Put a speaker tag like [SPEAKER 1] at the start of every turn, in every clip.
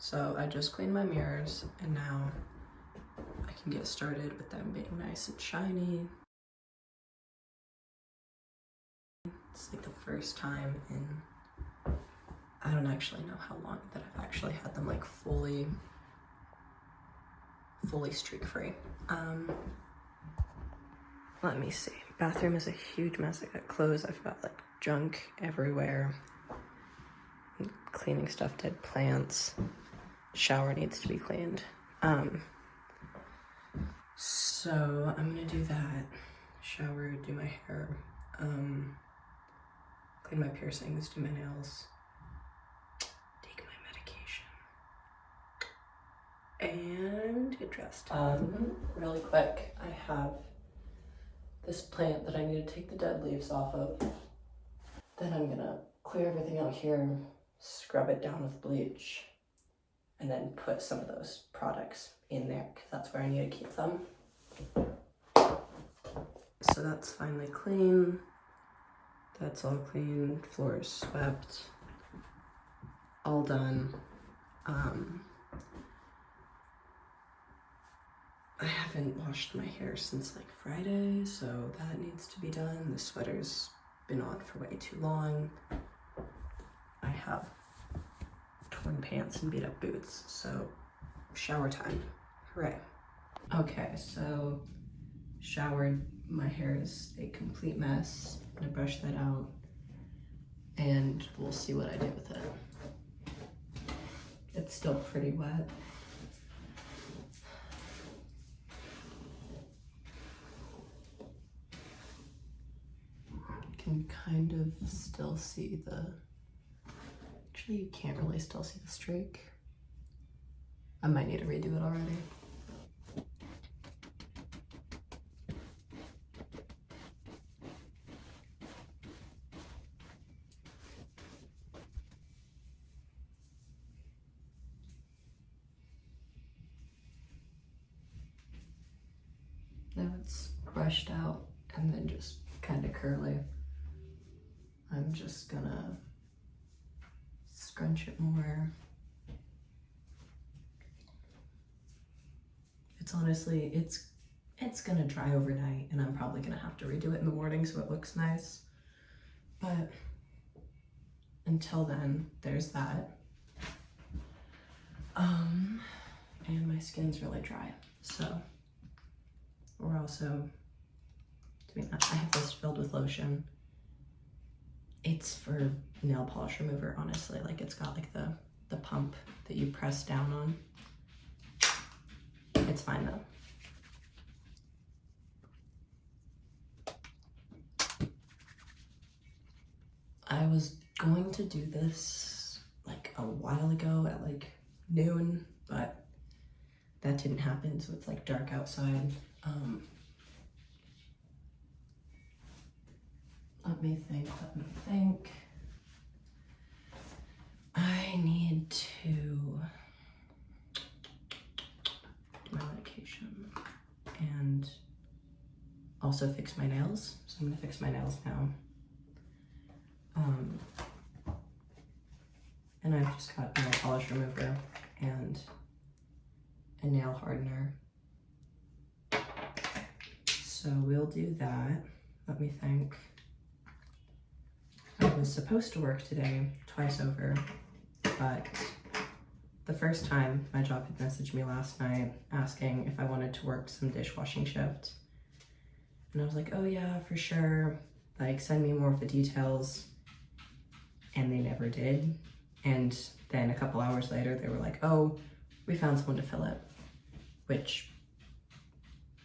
[SPEAKER 1] So I just cleaned my mirrors and now I can get started with them being nice and shiny. It's like the first time in, I don't actually know how long that I've actually had them like fully streak free. Let me see. Bathroom is a huge mess. I got clothes, I've got like junk everywhere. I'm cleaning stuff, dead plants. Shower needs to be cleaned. So I'm gonna do that. Shower, do my hair, clean my piercings, do my nails, take my medication, and get dressed. Really quick, I have this plant that I need to take the dead leaves off of. Then I'm gonna clear everything out here, scrub it down with bleach, and then put some of those products in there because that's where I need to keep them. So that's finally clean. That's all clean, floor is swept, all done. I haven't washed my hair since like Friday, so that needs to be done. The sweater's been on for way too long. I have torn pants and beat up boots, so shower time, hooray. Okay, so showered, my hair is a complete mess. I'm gonna brush that out and we'll see what I do with it. It's still pretty wet. Can kind of still see the, actually you can't really still see the streak. I might need to redo it already. Now it's brushed out and then just kind of curly. I'm just gonna scrunch it more. It's honestly, it's gonna dry overnight and I'm probably gonna have to redo it in the morning so it looks nice. But until then, there's that. And my skin's really dry, so we're also doing that. I have this filled with lotion. It's for nail polish remover, honestly. Like it's got like the pump that you press down on. It's fine though. I was going to do this like a while ago at like noon, but that didn't happen, so it's like dark outside. Let me think. I need to do my medication and also fix my nails. So I'm gonna fix my nails now. And I've just got nail polish remover and a nail hardener. So we'll do that. Let me think. I was supposed to work today twice over, but the first time my job had messaged me last night asking if I wanted to work some dishwashing shift. And I was like, oh yeah, for sure. Like send me more of the details. And they never did. And then a couple hours later, they were like, oh, we found someone to fill it. Which,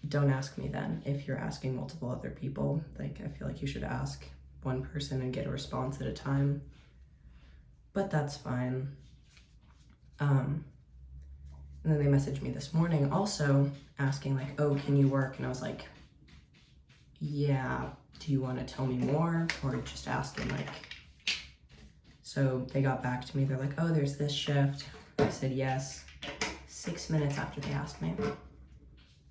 [SPEAKER 1] don't ask me then if you're asking multiple other people. Like, I feel like you should ask one person and get a response at a time. But that's fine. And then they messaged me this morning also asking like, oh, can you work? And I was like, yeah, do you want to tell me more or just asking like, so they got back to me. They're like, oh, there's this shift. I said yes. 6 minutes after they asked me.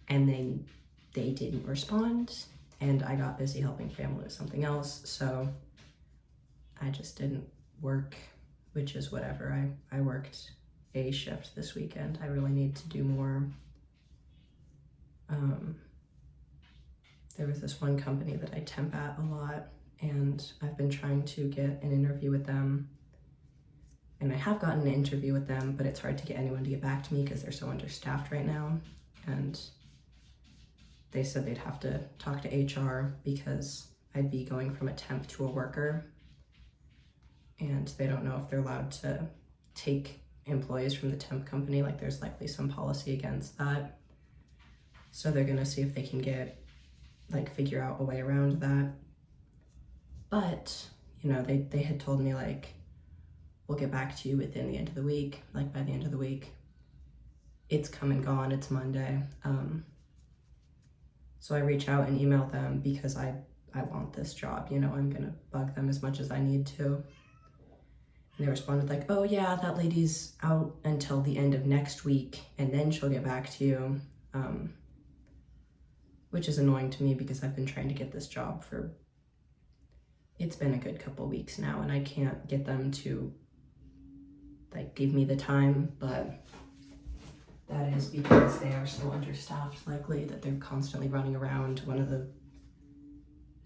[SPEAKER 1] And then they didn't respond. And I got busy helping family with something else. So I just didn't work, which is whatever. I worked a shift this weekend. I really need to do more. There was this one company that I temp at a lot, and I've been trying to get an interview with them. And I have gotten an interview with them, but it's hard to get anyone to get back to me because they're so understaffed right now. And they said they'd have to talk to HR because I'd be going from a temp to a worker. And they don't know if they're allowed to take employees from the temp company. Like, there's likely some policy against that. So they're gonna see if they can figure out a way around that. But, you know, they had told me, like, we'll get back to you within the end of the week, like by the end of the week. It's come and gone, it's Monday. So I reach out and email them because I want this job, you know, I'm gonna bug them as much as I need to. And they responded like, oh yeah, that lady's out until the end of next week and then she'll get back to you. Which is annoying to me because I've been trying to get this job it's been a good couple weeks now, and I can't get them to like give me the time, but that is because they are so understaffed, likely, that they're constantly running around. One of the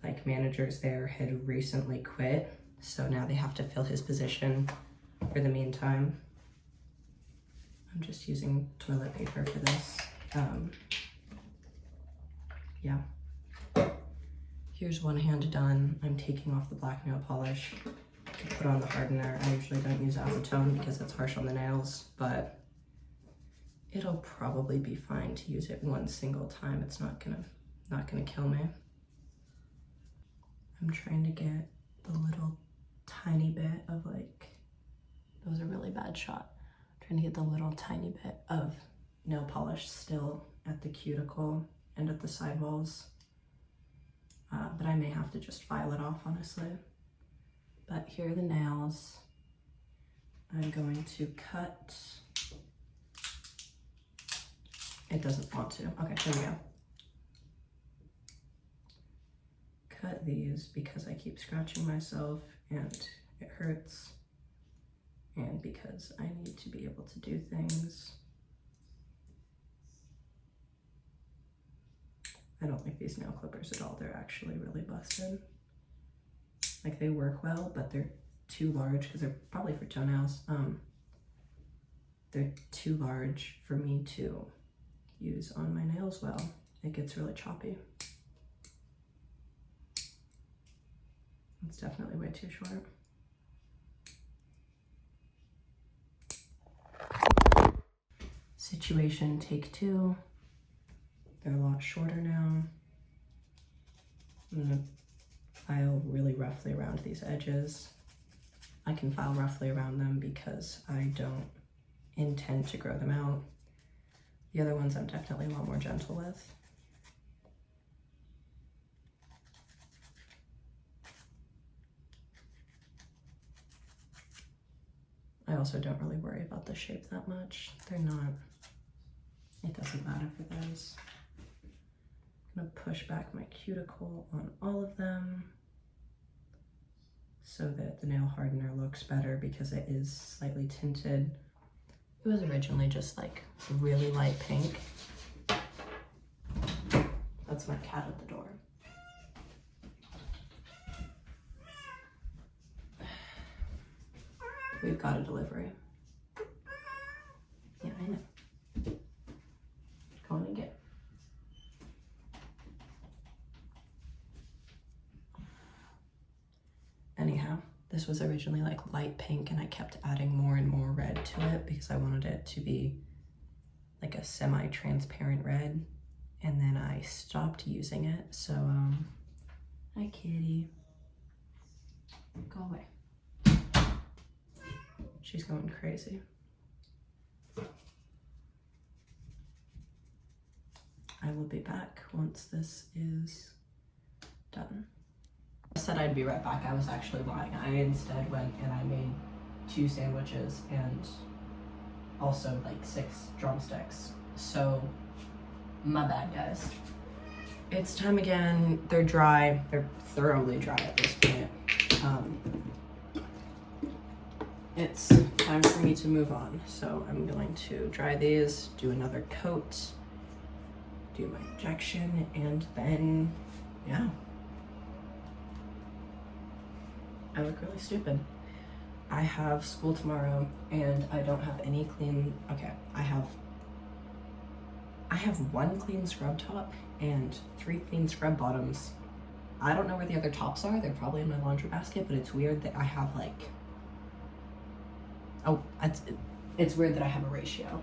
[SPEAKER 1] like managers there had recently quit, so now they have to fill his position for the meantime. I'm just using toilet paper for this. Yeah. Here's one hand done. I'm taking off the black nail polish to put on the hardener. I usually don't use acetone because it's harsh on the nails, but it'll probably be fine to use it one single time. It's not gonna kill me. I'm trying to get the little tiny bit of like, that was a really bad shot. I'm trying to get the little tiny bit of nail polish still at the cuticle and at the sidewalls. But I may have to just file it off, honestly. But here are the nails. I'm going to cut. It doesn't want to. Okay, there we go. Cut these because I keep scratching myself and it hurts. And because I need to be able to do things. I don't like these nail clippers at all. They're actually really busted. Like, they work well, but they're too large because they're probably for toenails. They're too large for me to use on my nails well. It gets really choppy. It's definitely way too short. Situation take 2. They're a lot shorter now. I'm gonna file really roughly around these edges. I can file roughly around them because I don't intend to grow them out. The other ones I'm definitely a lot more gentle with. I also don't really worry about the shape that much. They're not, it doesn't matter for those. I'm gonna push back my cuticle on all of them so that the nail hardener looks better because it is slightly tinted. It was originally just like really light pink. That's my cat at the door. We've got a delivery. Yeah, I know. Go on and get it. Anyhow, this was originally like light pink and I kept adding more and more red to it because I wanted it to be like a semi-transparent red, and then I stopped using it. So, hi kitty. Go away. She's going crazy. I will be back once this is done. I said I'd be right back. I was actually lying. I instead went and I made 2 sandwiches and also like 6 drumsticks. So, my bad, guys. It's time again. They're dry. They're thoroughly dry at this point. it's time for me to move on. So I'm going to dry these, do another coat, do my injection, and then, yeah. I look really stupid. I have school tomorrow and I don't have any clean, okay, I have 1 clean scrub top and 3 clean scrub bottoms. I don't know where the other tops are. They're probably in my laundry basket, but it's weird that I have like, oh, it's weird that I have a ratio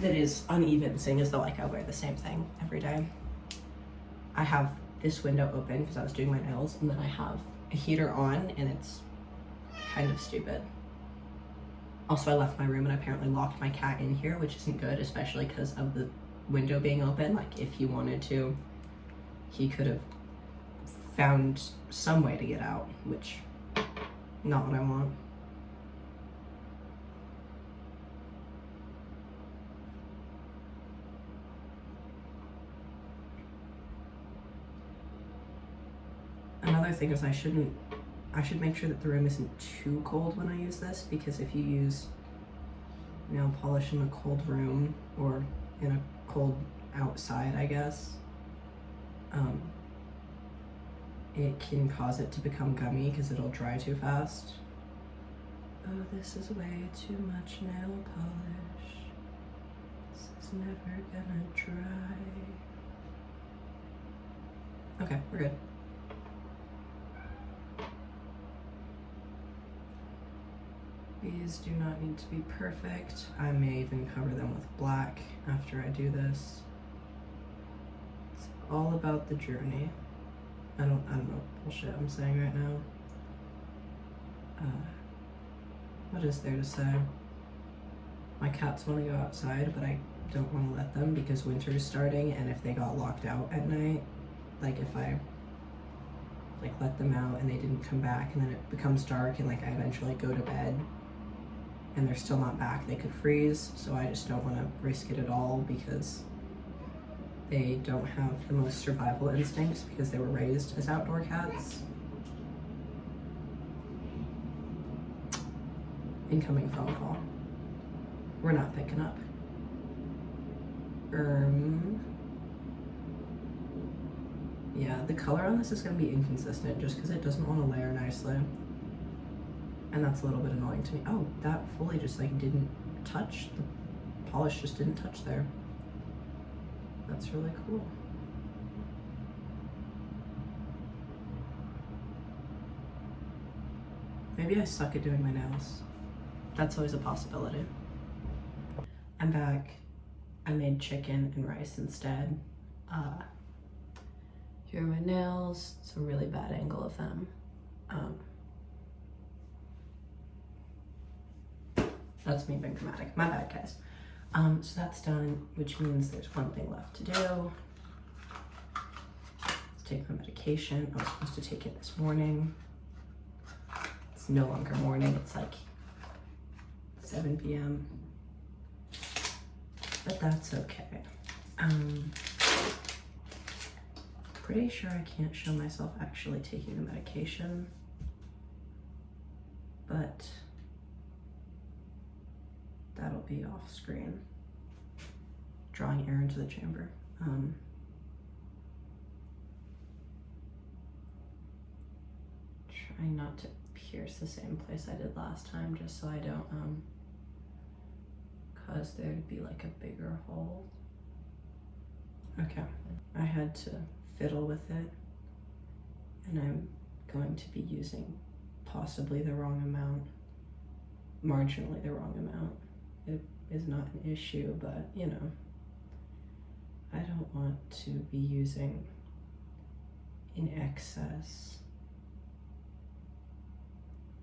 [SPEAKER 1] that is uneven, seeing as though like I wear the same thing every day. I have this window open because I was doing my nails, and then I have a heater on, and it's kind of stupid. Also, I left my room and apparently locked my cat in here, which isn't good, especially because of the window being open. Like, if he wanted to, he could have found some way to get out, which, not what I want. Another thing is I should make sure that the room isn't too cold when I use this, because if you use nail polish in a cold room or in a cold outside, I guess, it can cause it to become gummy because it'll dry too fast. Oh, this is way too much nail polish. This is never gonna dry. Okay, we're good. These do not need to be perfect. I may even cover them with black after I do this. It's all about the journey. I don't know what bullshit I'm saying right now. What is there to say? My cats want to go outside, but I don't want to let them because winter is starting, and if they got locked out at night, like if I like let them out and they didn't come back and then it becomes dark and like I eventually go to bed and they're still not back, they could freeze. So I just don't want to risk it at all because they don't have the most survival instincts because they were raised as outdoor cats. Incoming phone call. We're not picking up. Yeah, the color on this is going to be inconsistent just because it doesn't want to layer nicely. And that's a little bit annoying to me. Oh, that fully just like didn't touch. The polish just didn't touch there. That's really cool. Maybe I suck at doing my nails. That's always a possibility. I'm back. I made chicken and rice instead. Here are my nails. It's a really bad angle of them. That's me being dramatic. My bad, guys. So that's done, which means there's one thing left to do. Let's take my medication. I was supposed to take it this morning. It's no longer morning. It's like 7 p.m. But that's okay. Pretty sure I can't show myself actually taking the medication, but that'll be off screen. Drawing air into the chamber. Trying not to pierce the same place I did last time, just so I don't cause there to be like a bigger hole. Okay, I had to fiddle with it, and I'm going to be using possibly the wrong amount, marginally the wrong amount. It is not an issue, but you know, I don't want to be using in excess.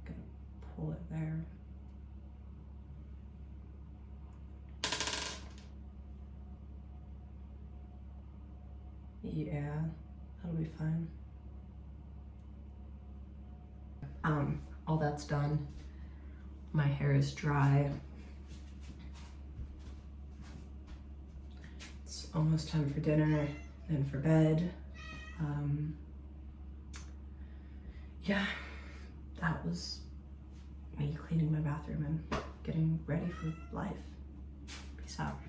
[SPEAKER 1] I'm gonna pull it there. Yeah, that'll be fine. All that's done. My hair is dry. It's almost time for dinner, then for bed. Yeah, that was me cleaning my bathroom and getting ready for life. Peace out.